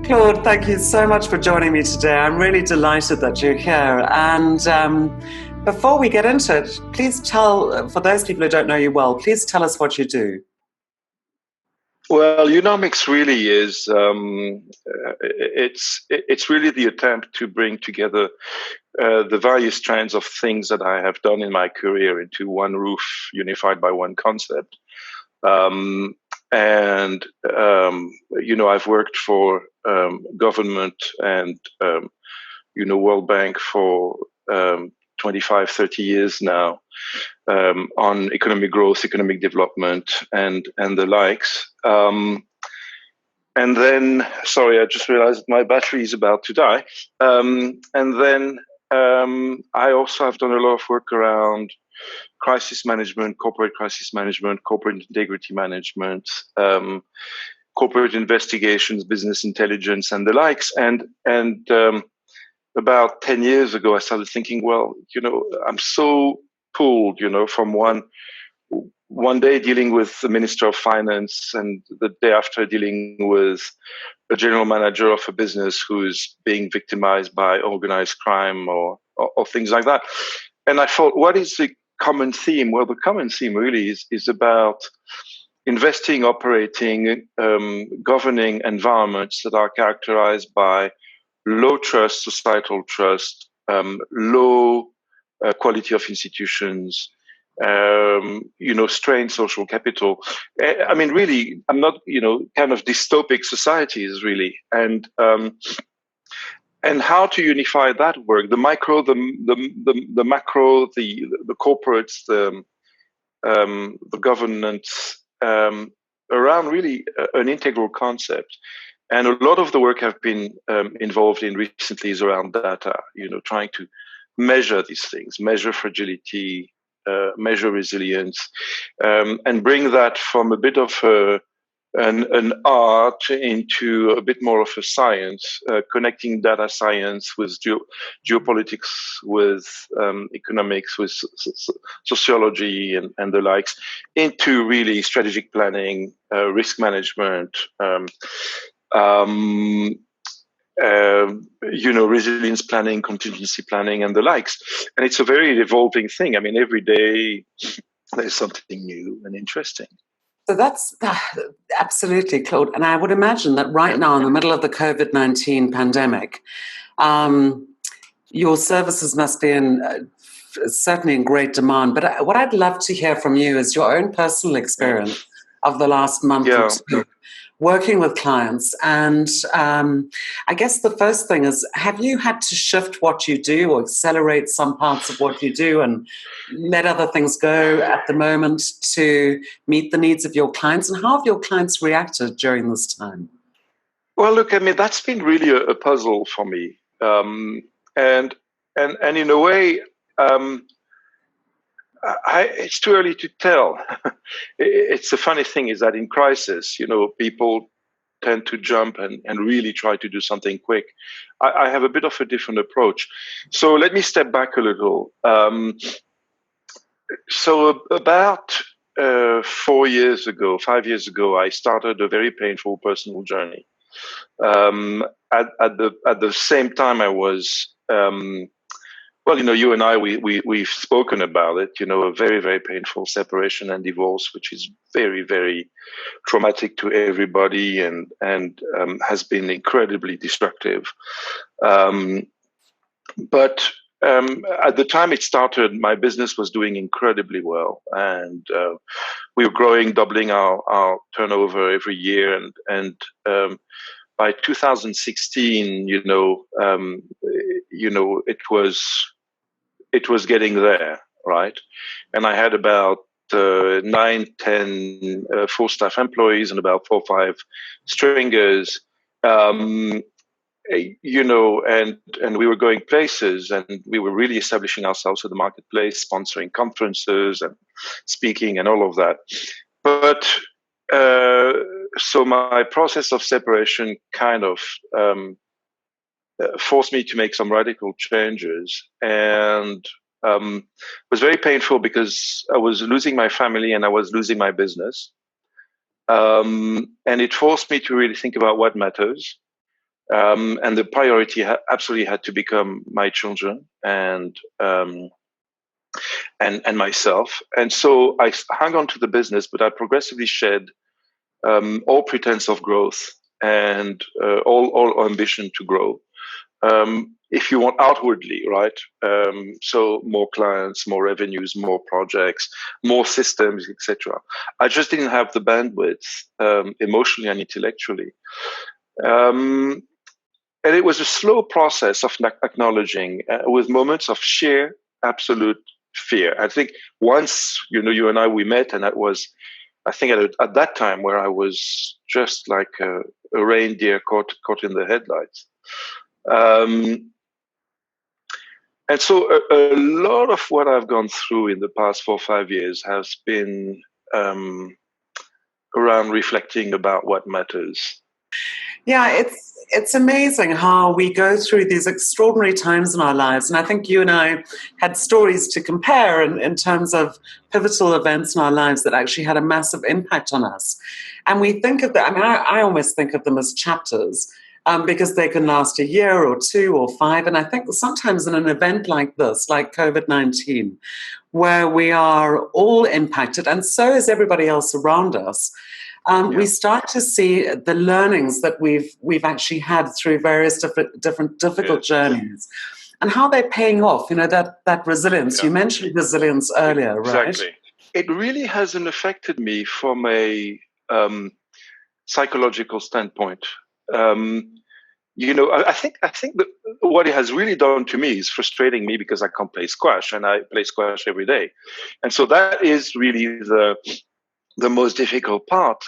Claude, thank you so much for joining me today. I'm really delighted that you're here. And before we get into it, please tell, for those people who don't know you well, please tell us what you do. Well, Eunomix really is, it's really the attempt to bring together the various strands of things that I have done in my career into one roof, unified by one concept. I've worked for government and, World Bank for 25, 30 years now on economic growth, economic development, and the likes. And then, sorry, I just realized my battery is about to die. I also have done a lot of work around crisis management, corporate integrity management, corporate investigations, business intelligence, and the likes. And about 10 years ago, I started thinking, well, I'm so pulled, from one day dealing with the Minister of Finance and the day after dealing with a general manager of a business who's being victimized by organized crime or things like that. And I thought, what is the common theme? Well, the common theme really is about investing, operating, governing environments that are characterized by low trust, societal trust, low quality of institutions, strained social capital. I mean, really, I'm not, kind of dystopic societies, really, and how to unify that work: the micro, the macro, the corporates, the governance, around really an integral concept. And a lot of the work I've been involved in recently is around data, trying to measure these things, measure fragility, measure resilience, and bring that from a bit of an art into a bit more of a science, connecting data science with geopolitics, with economics, with sociology and the likes, into really strategic planning, risk management, resilience planning, contingency planning, and the likes. And it's a very evolving thing. I mean, every day there's something new and interesting. So that's absolutely, Claude. And I would imagine that right now, in the middle of the COVID-19 pandemic, your services must be certainly in great demand. But what I'd love to hear from you is your own personal experience of the last month or two, working with clients. And I guess the first thing is, have you had to shift what you do or accelerate some parts of what you do and let other things go at the moment to meet the needs of your clients? And how have your clients reacted during this time? Well, look, I mean, that's been really a puzzle for me. And in a way, it's too early to tell. It's the funny thing is that in crisis, people tend to jump and really try to do something quick. I have a bit of a different approach. So let me step back a little. So about 5 years ago, I started a very painful personal journey. At the same time, I was you and I, we've spoken about it, a very, very painful separation and divorce, which is very, very traumatic to everybody and has been incredibly destructive. But at the time it started, my business was doing incredibly well. And we were growing, doubling our turnover every year. And by 2016, it was getting there, right? And I had about 9, 10 full staff employees and about 4 or 5 stringers, and we were going places, and we were really establishing ourselves in the marketplace, sponsoring conferences and speaking and all of that. But so my process of separation kind of forced me to make some radical changes, and was very painful because I was losing my family and I was losing my business. And it forced me to really think about what matters. And the priority absolutely had to become my children and myself. And so I hung on to the business, but I progressively shed all pretense of growth and all ambition to grow. If you want outwardly, right? So more clients, more revenues, more projects, more systems, etc. I just didn't have the bandwidth emotionally and intellectually. And it was a slow process of acknowledging with moments of sheer absolute fear. I think once, you and I, we met, and that was, I think at that time where I was just like a reindeer caught in the headlights. And so a lot of what I've gone through in the past 4 or 5 years has been around reflecting about what matters. Yeah, it's amazing how we go through these extraordinary times in our lives. And I think you and I had stories to compare in terms of pivotal events in our lives that actually had a massive impact on us. And we think of them, I mean, I almost think of them as chapters because they can last a year or 2 or 5. And I think sometimes in an event like this, like COVID-19, where we are all impacted, and so is everybody else around us, we start to see the learnings that we've actually had through various different difficult journeys, and how they're paying off. That resilience. You mentioned resilience earlier, right? Exactly. It really hasn't affected me from a psychological standpoint. I think that what it has really done to me is frustrating me because I can't play squash, and I play squash every day, and so that is really the most difficult part.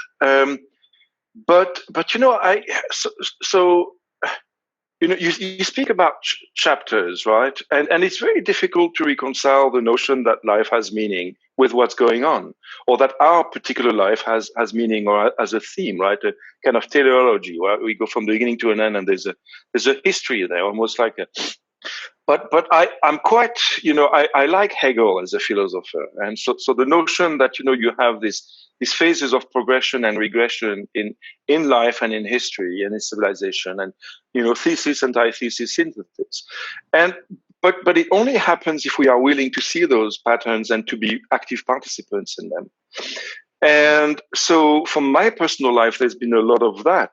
But you speak about chapters, right? And it's very difficult to reconcile the notion that life has meaning with what's going on, or that our particular life has meaning or as a theme, right? A kind of teleology where we go from the beginning to an end, and there's a history there, almost like a. But I'm quite, I like Hegel as a philosopher. And so the notion that, you have these phases of progression and regression in life and in history and in civilization, and, thesis, antithesis, synthesis. But it only happens if we are willing to see those patterns and to be active participants in them. And so from my personal life, there's been a lot of that.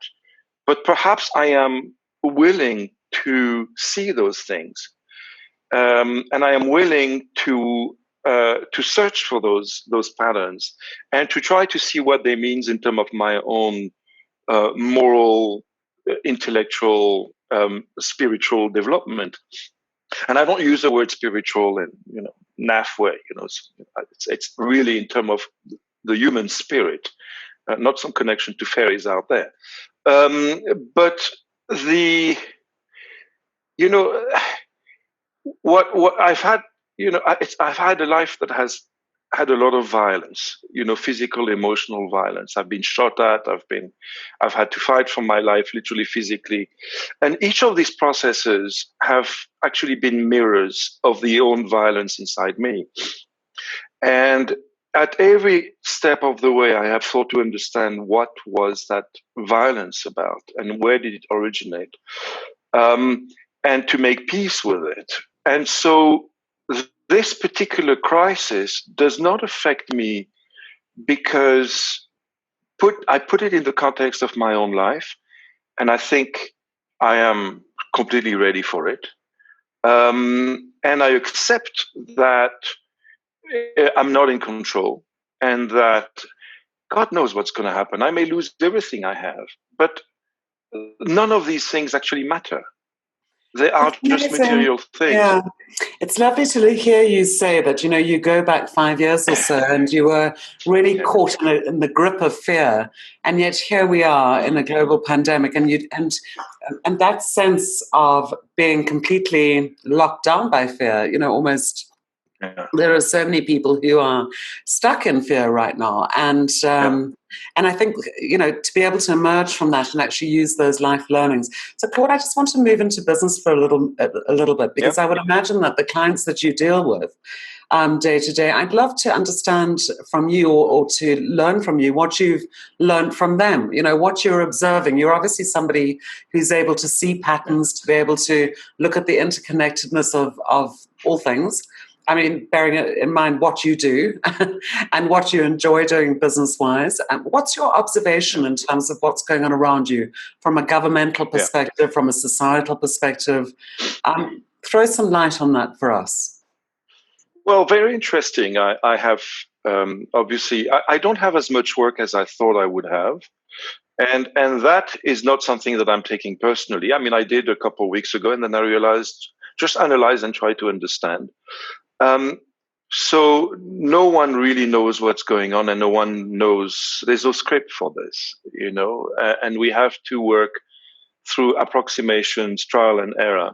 But perhaps I am willing to see those things. And I am willing to search for those patterns and to try to see what they mean in terms of my own moral, intellectual, spiritual development. And I don't use the word spiritual in naff way. It's really in terms of the human spirit, not some connection to fairies out there. But what I've had, I've had a life that has had a lot of violence, physical, emotional violence. I've been shot at. I've had to fight for my life, literally physically. And each of these processes have actually been mirrors of the own violence inside me. And at every step of the way, I have thought to understand what was that violence about and where did it originate, and to make peace with it. And so this particular crisis does not affect me because I put it in the context of my own life, and I think I am completely ready for it. And I accept that I'm not in control, and that God knows what's going to happen. I may lose everything I have, but none of these things actually matter. They are just material things. Yeah. It's lovely to hear you say that, you go back 5 years or so and you were really caught in the grip of fear. And yet here we are in a global pandemic, and that sense of being completely locked down by fear, almost. Yeah. There are so many people who are stuck in fear right now. And I think, to be able to emerge from that and actually use those life learnings. So, Claude, I just want to move into business for a little bit, because I would imagine that the clients that you deal with day to day. I'd love to understand from you or to learn from you what you've learned from them, what you're observing. You're obviously somebody who's able to see patterns, to be able to look at the interconnectedness of all things. I mean, bearing in mind what you do and what you enjoy doing business-wise. What's your observation in terms of what's going on around you from a governmental perspective, from a societal perspective? Throw some light on that for us. Well, very interesting. I have, obviously, I don't have as much work as I thought I would have. And that is not something that I'm taking personally. I mean, I did a couple of weeks ago, and then I realized, just analyze and try to understand. So no one really knows what's going on, and no one knows, there's no script for this, and we have to work through approximations, trial and error,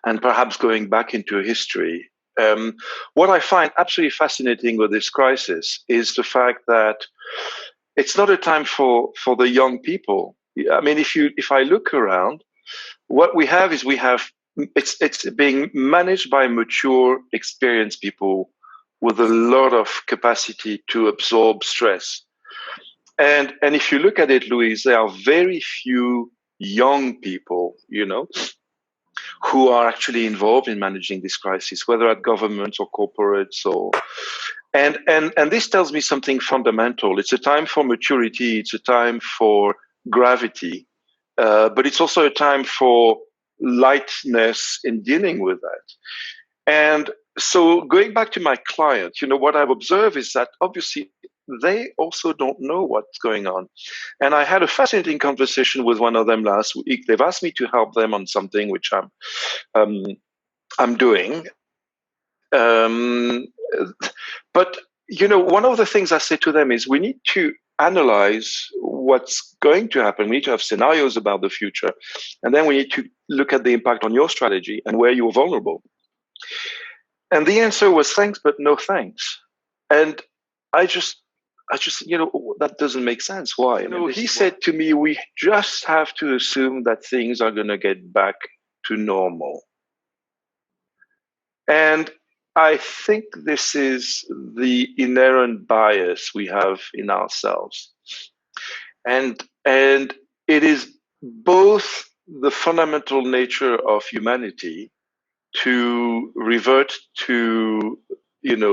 and perhaps going back into history. What I find absolutely fascinating with this crisis is the fact that it's not a time for the young people. I mean, if I look around, what we have is it's being managed by mature, experienced people with a lot of capacity to absorb stress. And if you look at it, Louise, there are very few young people, who are actually involved in managing this crisis, whether at governments or corporates and this tells me something fundamental. It's a time for maturity. It's a time for gravity, but it's also a time for lightness in dealing with that. And so going back to my client, what I've observed is that obviously they also don't know what's going on. And I had a fascinating conversation with one of them last week. They've asked me to help them on something which I'm doing. But, one of the things I said to them is we need to analyze what's going to happen. We need to have scenarios about the future. And then we need to look at the impact on your strategy and where you're vulnerable. And the answer was thanks, but no thanks. And I just, that doesn't make sense. Why? He said to me, we just have to assume that things are going to get back to normal. And I think this is the inherent bias we have in ourselves. And it is both the fundamental nature of humanity to revert to,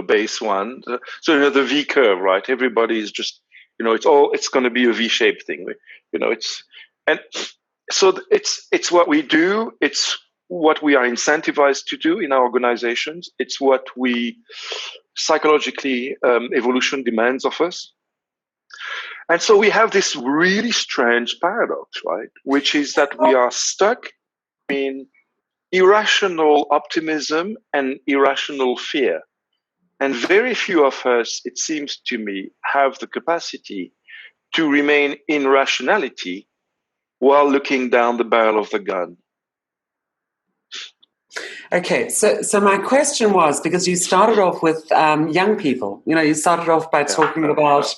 base one. So, the V curve, right? Everybody is just, it's going to be a V-shaped thing. It's what we do. It's what we are incentivized to do in our organizations. It's what we psychologically, evolution demands of us. And so we have this really strange paradox, right? Which is that we are stuck in irrational optimism and irrational fear. And very few of us, it seems to me, have the capacity to remain in rationality while looking down the barrel of the gun. Okay, so my question was, because you started off with young people, you started off by talking about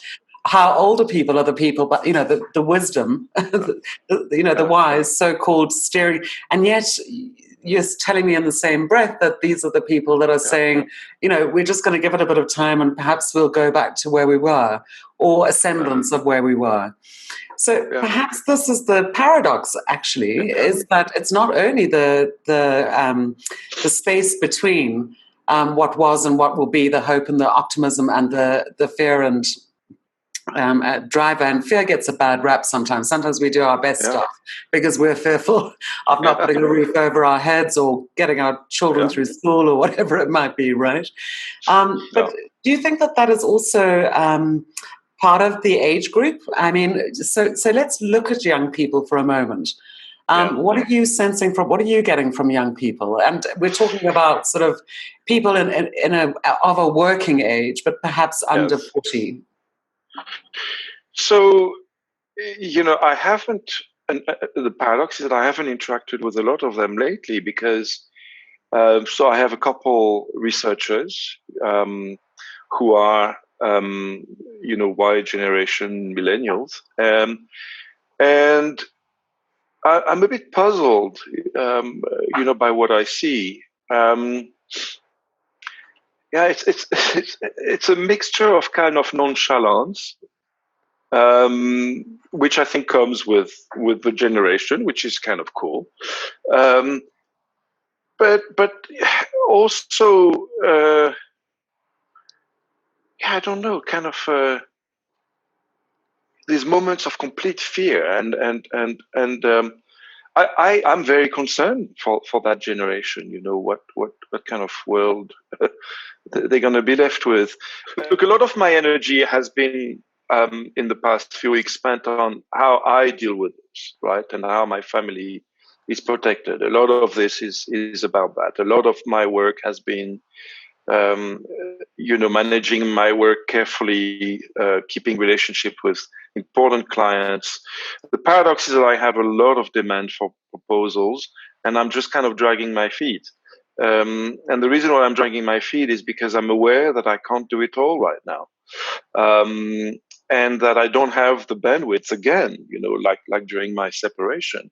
how older people are the people, but, the wisdom, the wise, so-called stereo, and yet you're telling me in the same breath that these are the people that are saying, we're just going to give it a bit of time and perhaps we'll go back to where we were, or a semblance of where we were. So perhaps this is the paradox, actually, is that it's not only the space between what was and what will be, the hope and the optimism and the fear and driver, and fear gets a bad rap sometimes. Sometimes we do our best stuff because we're fearful of not putting a roof over our heads or getting our children through school or whatever it might be, right? But do you think that is also part of the age group? I mean, so let's look at young people for a moment. What are you sensing from? What are you getting from young people? And we're talking about sort of people of a working age, but perhaps under 40. So, I haven't. The paradox is that I haven't interacted with a lot of them lately because. So I have a couple researchers who are. Y generation millennials, and I'm a bit puzzled, by what I see. Yeah, it's a mixture of kind of nonchalance, which I think comes with the generation, which is kind of cool. But also, I don't know, kind of these moments of complete fear, and I'm very concerned for that generation. You know, what kind of world they're going to be left with. Look, a lot of my energy has been in the past few weeks spent on how I deal with this, right, and how my family is protected. A lot of this is about that. A lot of my work has been, managing my work carefully, keeping relationship with important clients. The paradox is that I have a lot of demand for proposals, and I'm just kind of dragging my feet. And the reason why I'm dragging my feet is because I'm aware that I can't do it all right now. And that I don't have the bandwidth again, like during my separation.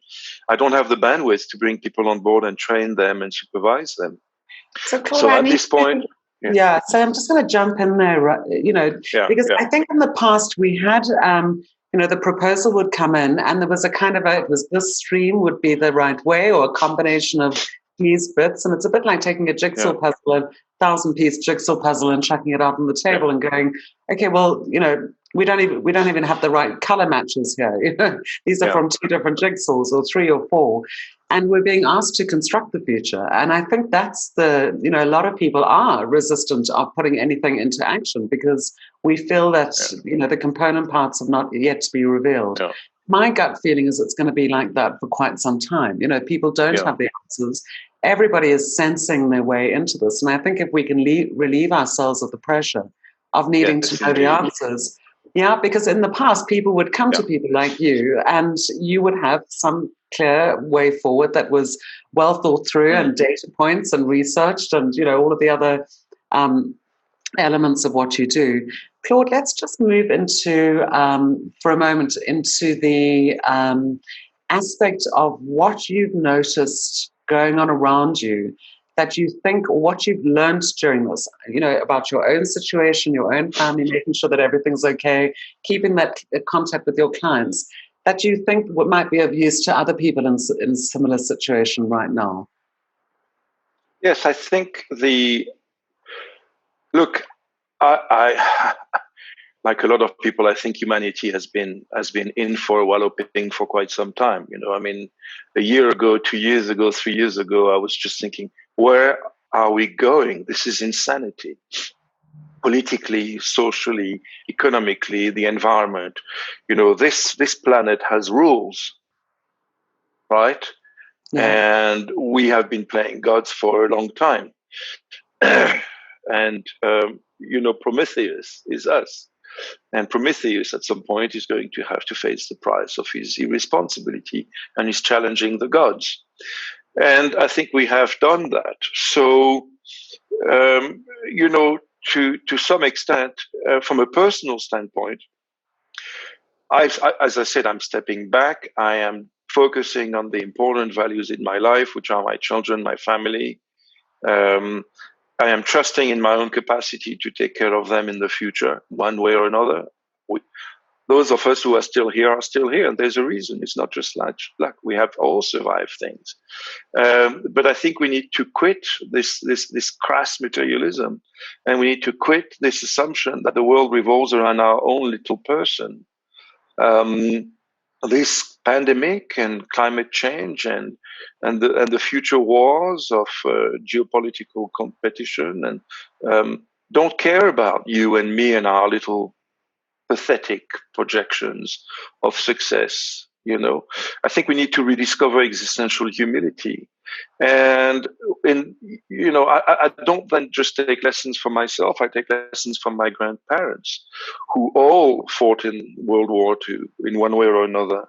I don't have the bandwidth to bring people on board and train them and supervise them. So, Claude, at this point, so I'm just going to jump in there, because I think in the past we had, the proposal would come in and there was a kind of it was this stream would be the right way, or a combination of these bits. And it's a bit like taking a jigsaw puzzle, a 1,000-piece jigsaw puzzle, and chucking it out on the table and going, okay, well, we don't even have the right color matches here. These are from 2 different jigsaws, or 3 or 4. And we're being asked to construct the future. And I think that's a lot of people are resistant of putting anything into action because we feel that, the component parts have not yet to be revealed. Yeah. My gut feeling is it's going to be like that for quite some time. People don't have the answers. Everybody is sensing their way into this. And I think if we can relieve ourselves of the pressure of needing to know the answers. Yeah, because in the past, people would come to people like you and you would have some clear way forward that was well thought through and data points and researched and, all of the other elements of what you do. Claude, let's just move into, for a moment, into the aspect of what you've noticed going on around you that you think, or what you've learned during this, about your own situation, your own family, making sure that everything's okay, keeping that contact with your clients, that you think what might be of use to other people in similar situation right now? Yes, I think I like a lot of people, I think humanity has been in for a walloping for quite some time. A year ago, 2 years ago, 3 years ago, I was just thinking, where are we going? This is insanity. Politically, socially, economically, the environment. This planet has rules, right? Yeah. And we have been playing gods for a long time. And, Prometheus is us. And Prometheus, at some point, is going to have to face the price of his irresponsibility, and he's challenging the gods. And I think we have done that. So, to some extent, from a personal standpoint, as I said, I'm stepping back. I am focusing on the important values in my life, which are my children, my family. I am trusting in my own capacity to take care of them in the future, one way or another. Those of us who are still here, and there's a reason. It's not just luck. We have all survived things. But I think we need to quit this crass materialism, and we need to quit this assumption that the world revolves around our own little person. This pandemic and climate change and the future wars of geopolitical competition and don't care about you and me and our little pathetic projections of success. I think we need to rediscover existential humility. And I don't then just take lessons from myself. I take lessons from my grandparents, who all fought in World War II in one way or another,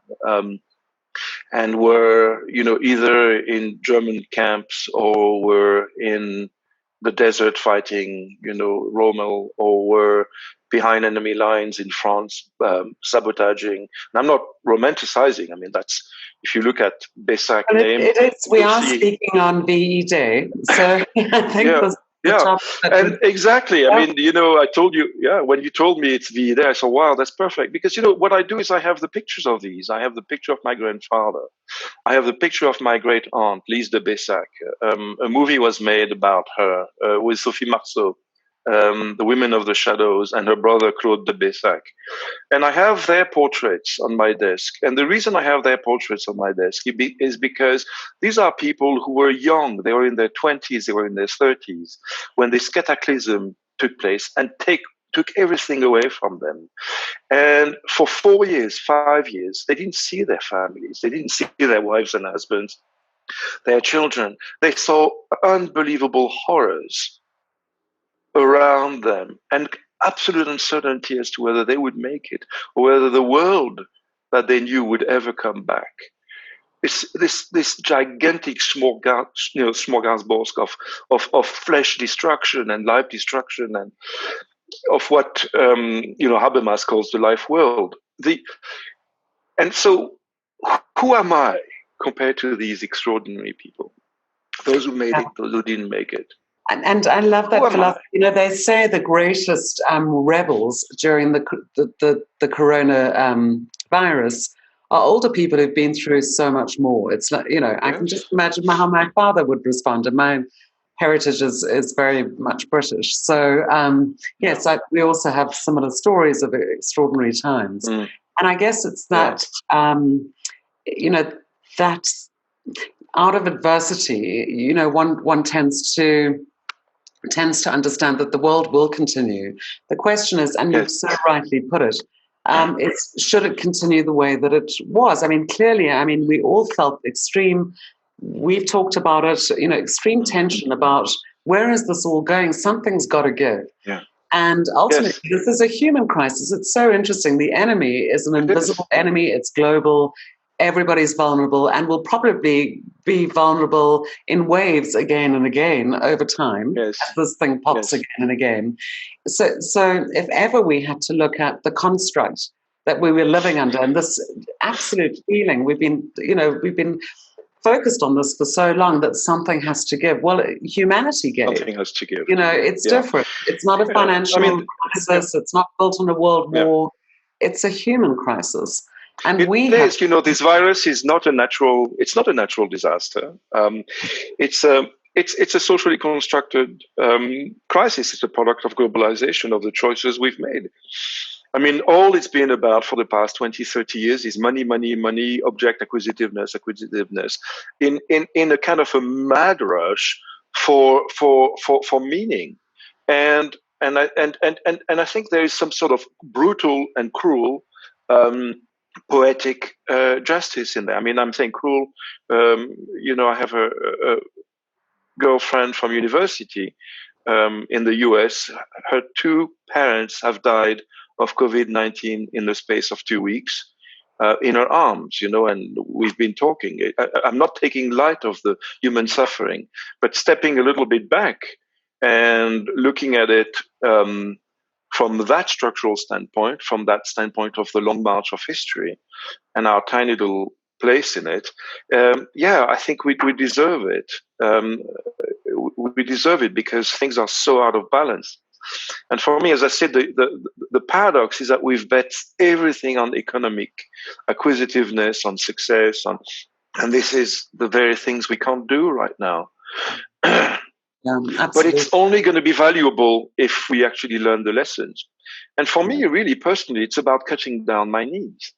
and were, either in German camps or were in the desert fighting, Rommel, or were behind enemy lines in France, sabotaging. And I'm not romanticizing. I mean, that's, if you look at Baissac name. We are speaking on VE Day. So I think topic. And exactly. I mean, I told you, when you told me it's VE there, I said, wow, that's perfect. Because, what I do is I have the pictures of these. I have the picture of my grandfather. I have the picture of my great aunt, Louise de Baissac. A movie was made about her with Sophie Marceau, The Women of the Shadows, and her brother, Claude de Baissac. And I have their portraits on my desk. And the reason I have their portraits on my desk is because these are people who were young. They were in their 20s, they were in their 30s when this cataclysm took place and took everything away from them. And for 4 years, 5 years, they didn't see their families. They didn't see their wives and husbands, their children. They saw unbelievable horrors around them and absolute uncertainty as to whether they would make it or whether the world that they knew would ever come back. It's this gigantic smorgasbord of flesh destruction and life destruction and of what Habermas calls the life world. And so, who am I compared to these extraordinary people? Those who made it, those who didn't make it. And I love that philosophy. They say the greatest rebels during the corona virus are older people who've been through so much more. It's not, I can just imagine how my father would respond. And my heritage is very much British. So yes, we also have similar stories of extraordinary times. And I guess it's that that out of adversity, one tends to understand that the world will continue. The question is, and you've so rightly put it, should it continue the way that it was? I mean, clearly, we all felt we've talked about it, extreme tension about where is this all going? Something's got to give. Yeah. And ultimately, this is a human crisis. It's so interesting. The enemy is an invisible enemy. It's global. Everybody's vulnerable and will probably be vulnerable in waves again and again over time as this thing pops again and again. So if ever we had to look at the construct that we were living under and this absolute feeling, we've been focused on this for so long that something has to give. Well, humanity gave. Something has to give. It's different. It's not a financial crisis. It's not built on a world war. It's a human crisis. And this virus is not a natural. It's not a natural disaster. It's a socially constructed crisis. It's a product of globalization, of the choices we've made. All it's been about for the past 20, 30 years is money, money, money, object acquisitiveness, in a kind of a mad rush for meaning, and I think there is some sort of brutal and cruel. Poetic justice in there. I'm saying cruel. I have a girlfriend from university in the US. Her two parents have died of COVID-19 in the space of 2 weeks in her arms, and we've been talking. I'm not taking light of the human suffering, but stepping a little bit back and looking at it from that structural standpoint, from that standpoint of the long march of history and our tiny little place in it, I think we deserve it. We deserve it because things are so out of balance. And for me, as I said, the paradox is that we've bet everything on economic acquisitiveness, on success, and this is the very things we can't do right now. But it's only going to be valuable if we actually learn the lessons. And for me, really, personally, it's about cutting down my needs.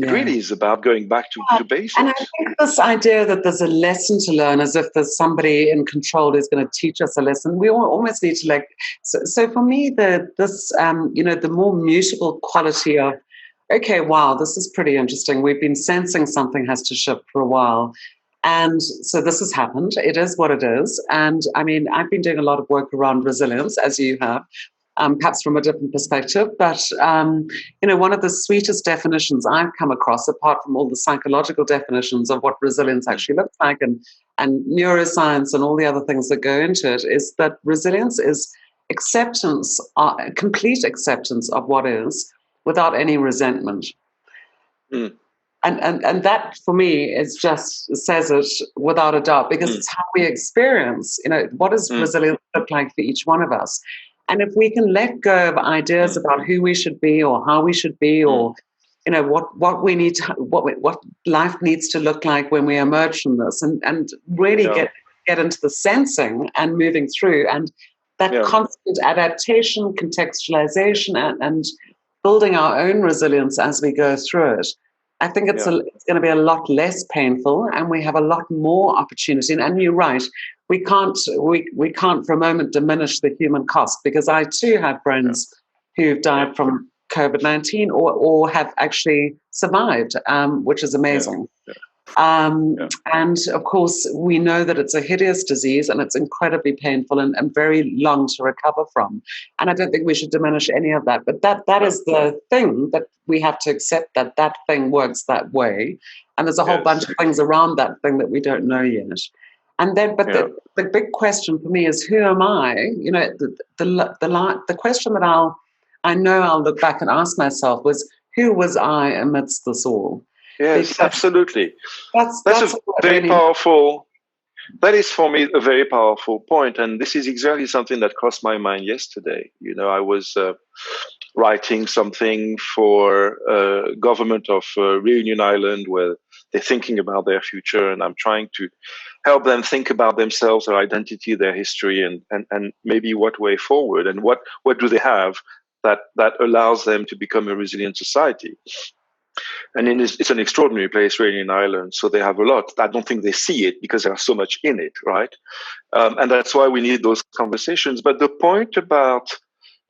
It really is about going back to basics. And I think this idea that there's a lesson to learn, as if there's somebody in control who's going to teach us a lesson, we almost need to So for me, the more mutable quality of, okay, wow, this is pretty interesting. We've been sensing something has to shift for a while. And so this has happened. It is what it is. And I've been doing a lot of work around resilience, as you have, perhaps from a different perspective. But, one of the sweetest definitions I've come across, apart from all the psychological definitions of what resilience actually looks like and neuroscience and all the other things that go into it, is that resilience is acceptance, complete acceptance of what is without any resentment. And that for me is just says it without a doubt, because it's how we experience, what does resilience look like for each one of us? And if we can let go of ideas about who we should be or how we should be, or what we need to, what life needs to look like when we emerge from this, and really get into the sensing and moving through, and that constant adaptation, contextualization, and building our own resilience as we go through it. I think it's going to be a lot less painful, and we have a lot more opportunity. And you're right, we can't for a moment diminish the human cost, because I too have friends who've died from COVID-19 or have actually survived, which is amazing. And of course, we know that it's a hideous disease and it's incredibly painful and very long to recover from. And I don't think we should diminish any of that. But that is the thing, that we have to accept that thing works that way. And there's a whole bunch of things around that thing that we don't know yet. And then, but the big question for me is, who am I? The question that I know I'll look back and ask myself was, who was I amidst this all? Yes, because absolutely. That's a very really powerful. That is for me a very powerful point, and this is exactly something that crossed my mind yesterday. I was writing something for government of Reunion Island, where they're thinking about their future, and I'm trying to help them think about themselves, their identity, their history, and maybe what way forward, and what do they have that allows them to become a resilient society. And it's an extraordinary place, Reunion Island, so they have a lot. I don't think they see it because there's so much in it, right? And that's why we need those conversations. But the point about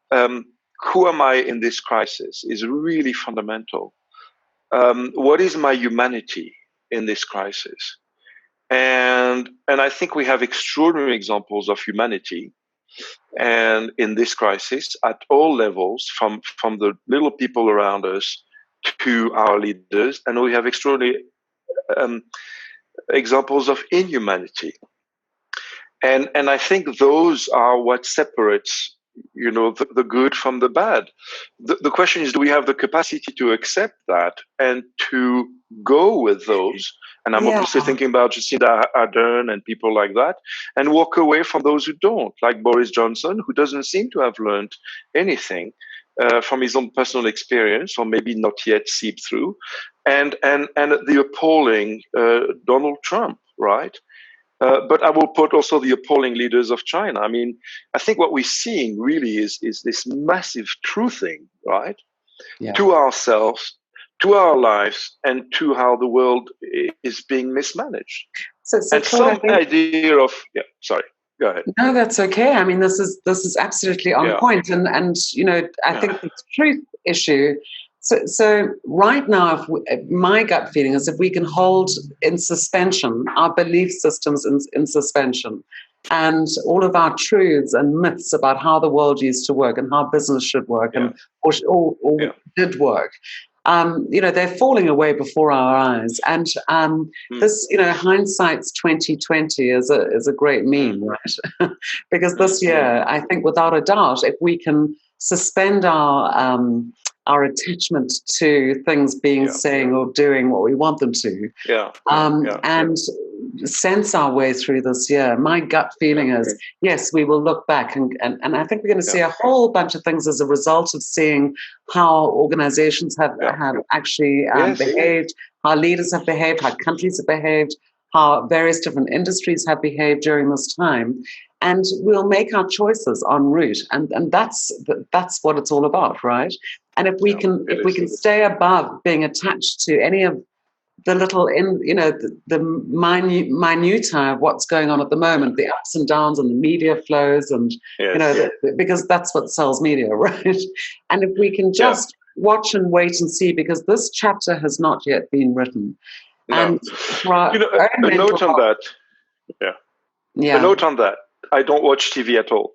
who am I in this crisis is really fundamental. What is my humanity in this crisis? And I think we have extraordinary examples of humanity, and in this crisis at all levels, from the little people around us to our leaders, and we have extraordinary examples of inhumanity, and I think those are what separates the good from the bad. The question is, do we have the capacity to accept that and to go with those? And I'm obviously thinking about Jacinda Ardern and people like that, and walk away from those who don't, like Boris Johnson, who doesn't seem to have learned anything from his own personal experience, or maybe not yet seep through, and the appalling Donald Trump, right? But I will put also the appalling leaders of China. I mean, I think what we're seeing really is this massive truthing, right? To ourselves, to our lives, and to how the world is being mismanaged. So and some idea of, sorry. Go ahead. No, that's okay. I mean, this is absolutely on point, and I think the truth issue. So right now, my gut feeling is, if we can hold in suspension our belief systems in suspension, and all of our truths and myths about how the world used to work and how business should work or did work. They're falling away before our eyes, and this, hindsight's 2020 is a great meme, right? Because this year, I think, without a doubt, if we can suspend our attachment to things being saying or doing what we want them to, and sense our way through this year, my gut feeling is, yes, we will look back, and I think we're going to see a whole bunch of things as a result of seeing how organizations have actually behaved, how leaders have behaved, how countries have behaved, how various different industries have behaved during this time. And we'll make our choices en route, and that's what it's all about, right? And if we can stay above being attached to any of the little, the minutiae of what's going on at the moment, the ups and downs and the media flows, and because that's what sells media, right? And if we can just watch and wait and see, because this chapter has not yet been written. No. And a note on that. A note on that. I don't watch TV at all.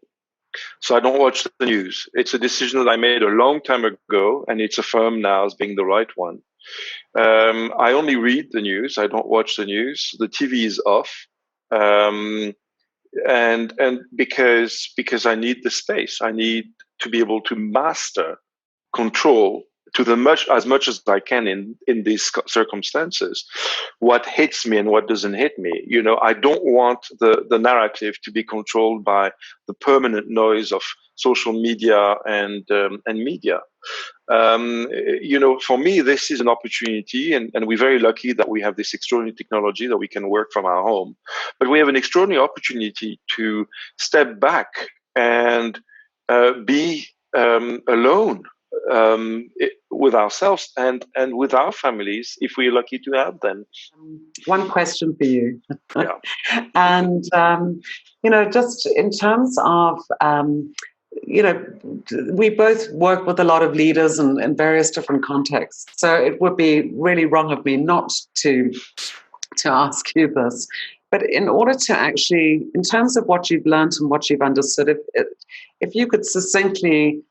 So I don't watch the news. It's a decision that I made a long time ago, and it's affirmed now as being the right one. I only read the news. I don't watch the news. The TV is off, and because I need the space. I need to be able to master, control as much as I can in these circumstances, what hits me and what doesn't hit me. You know, I don't want the narrative to be controlled by the permanent noise of social media and media. You know, for me, this is an opportunity, and we're very lucky that we have this extraordinary technology that we can work from our home. But we have an extraordinary opportunity to step back and be alone with ourselves and with our families, if we're lucky to have them. One question for you. Yeah. And, you know, just in terms of, you know, we both work with a lot of leaders in various different contexts. So it would be really wrong of me not to ask you this. But in order to actually, in terms of what you've learned and what you've understood, if you could succinctly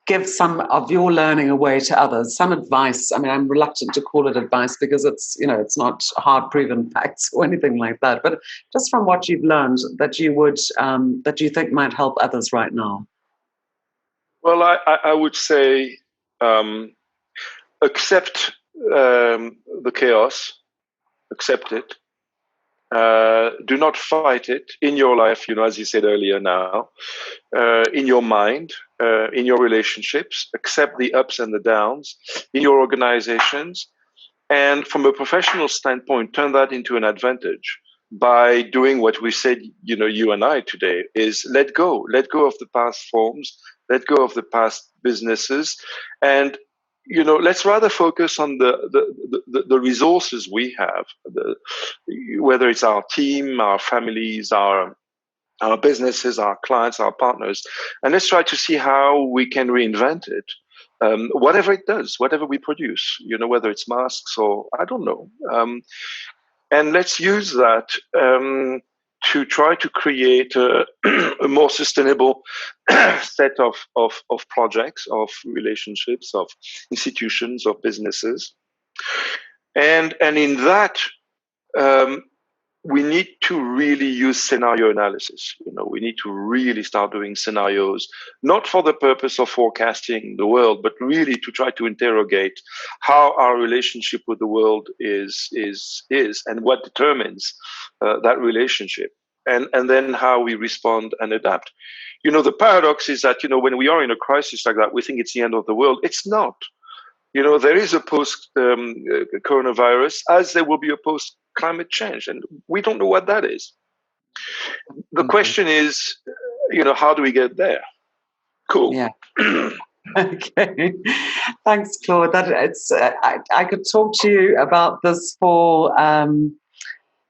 give some of your learning away to others, some advice. I mean, I'm reluctant to call it advice because it's, you know, it's not hard proven facts or anything like that, but just from what you've learned that you would, that you think might help others right now. Well, I would say accept the chaos, accept it. Do not fight it in your life, you know, as you said earlier now, in your mind, in your relationships, accept the ups and the downs in your organizations. And from a professional standpoint, turn that into an advantage by doing what we said, you know, you and I today, is let go of the past forms, let go of the past businesses, and you know, let's rather focus on the resources we have, whether it's our team, our families, our businesses, our clients, our partners, and let's try to see how we can reinvent it. Whatever it does, whatever we produce, you know, whether it's masks or I don't know, and let's use that to try to create a more sustainable set of projects, of relationships, of institutions, of businesses. And in that, we need to really use scenario analysis. You know, we need to really start doing scenarios, not for the purpose of forecasting the world, but really to try to interrogate how our relationship with the world is and what determines that relationship, and then how we respond and adapt. You know, the paradox is that, you know, when we are in a crisis like that, we think it's the end of the world. It's not. You know, there is a post-coronavirus, as there will be a post-climate change, and we don't know what that is. The question is, you know, how do we get there? Cool. Yeah. Okay. Thanks, Claude. That it's I could talk to you about this for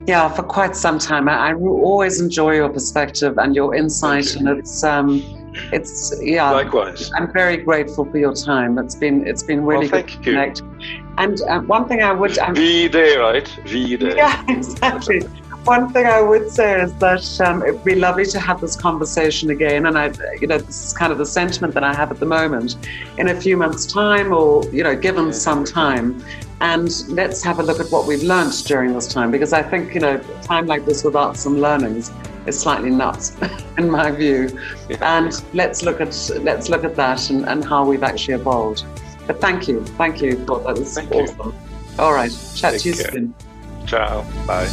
for quite some time. I always enjoy your perspective and your insight, and it's likewise. I'm very grateful for your time. It's been really good to connect. And one thing I would V-Day, right? V-Day. Yeah, exactly. One thing I would say is that it'd be lovely to have this conversation again, and this is kind of the sentiment that I have at the moment. In a few months' time, or given some time, and let's have a look at what we've learned during this time, because I think a time like this without some learnings is slightly nuts, in my view. Yeah. And let's look at that and how we've actually evolved. But thank you, Claude. That was awesome. All right, chat to you soon. Ciao. Bye.